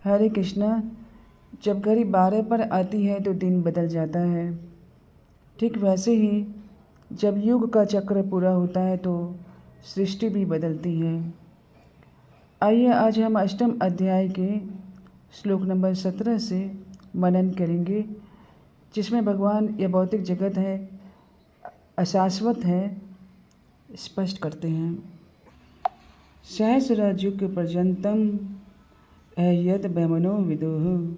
हरे कृष्णा, जब घड़ी 12 पर आती है तो दिन बदल जाता है। ठीक वैसे ही जब युग का चक्र पूरा होता है तो सृष्टि भी बदलती है। आइए आज हम अष्टम अध्याय के श्लोक नंबर 17 से मनन करेंगे, जिसमें भगवान यह भौतिक जगत है अशाश्वत है स्पष्ट करते हैं। सहस्रजुग पर्यंतम अयत ब्रह्मणो विदुः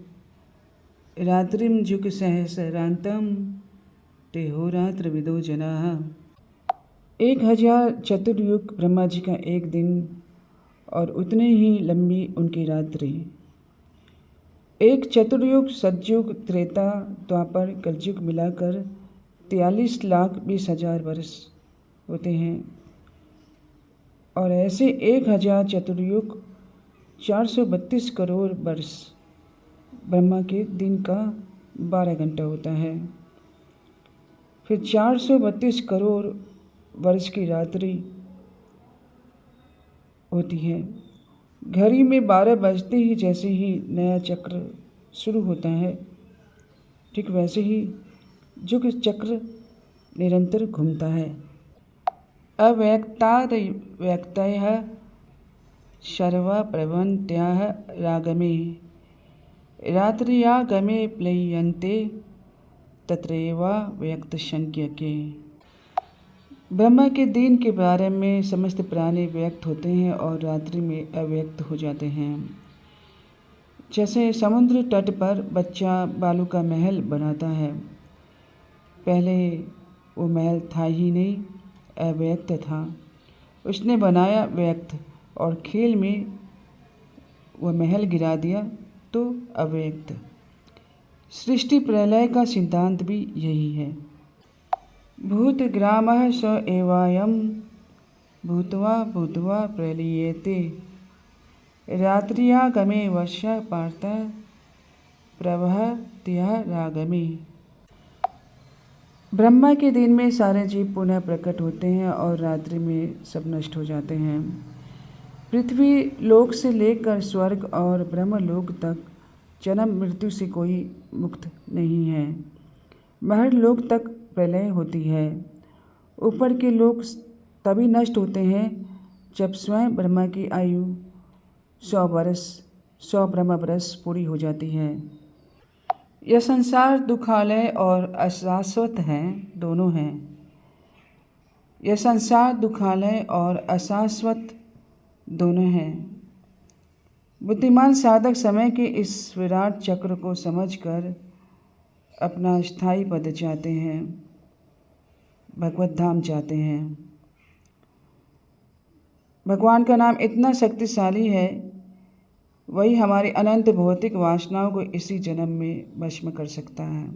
रात्रिम जुग सहस्रांतम तेहोरात्र विदो जनाः। 1000 चतुर्युग ब्रह्मा जी का एक दिन और उतने ही लंबी उनकी रात्रि। एक चतुर्युग सतयुग त्रेता द्वापर कलयुग मिलाकर 43,20,000 वर्ष होते हैं और ऐसे 1000 चतुर्युग 432 करोड़ वर्ष ब्रह्मा के दिन का 12 घंटा होता है। फिर 432 करोड़ वर्ष की रात्रि होती है। घड़ी में 12 बजते ही जैसे ही नया चक्र शुरू होता है, ठीक वैसे ही युग चक्र निरंतर घूमता है। अव्यक्ताद् व्यक्तयः सर्वा प्रभवन्त्यः रागमे रात्र्यागमे प्लीयन्ते तत्रैवाव्यक्तसंज्ञके। ब्रह्मा के दिन के बारे में समस्त प्राणी व्यक्त होते हैं और रात्रि में अव्यक्त हो जाते हैं। जैसे समुद्र तट पर बच्चा बालू का महल बनाता है, पहले वो महल था ही नहीं, अव्यक्त था। उसने बनाया व्यक्त और खेल में वह महल गिरा दिया तो अव्यक्त। सृष्टि प्रलय का सिद्धांत भी यही है। भूतग्रामः स एवायं भूत्वा भूत्वा प्रलीयते रात्र्यागमे वश्य पार्थ प्रवहत्यः रागमे। ब्रह्मा के दिन में सारे जीव पुनः प्रकट होते हैं और रात्रि में सब नष्ट हो जाते हैं। पृथ्वी लोक से लेकर स्वर्ग और ब्रह्मलोक तक जन्म मृत्यु से कोई मुक्त नहीं है। महर लोक तक प्रलय होती है। ऊपर के लोक तभी नष्ट होते हैं जब स्वयं ब्रह्मा की आयु 100 ब्रह्म वर्ष पूरी हो जाती है। यह संसार दुखालय और अशाश्वत है, दोनों हैं। यह संसार दुखालय और अशाश्वत दोनों हैं। बुद्धिमान साधक समय के इस विराट चक्र को समझकर अपना स्थायी पद चाहते हैं, भगवत धाम चाहते हैं। भगवान का नाम इतना शक्तिशाली है, वही हमारी अनंत भौतिक वासनाओं को इसी जन्म में भस्म कर सकता है।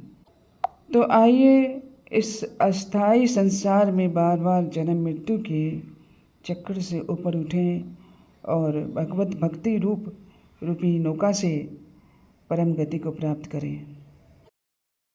तो आइए इस अस्थाई संसार में बार बार जन्म मृत्यु के चक्र से ऊपर उठें और भगवत भक्ति रूपी नौका से परम गति को प्राप्त करें।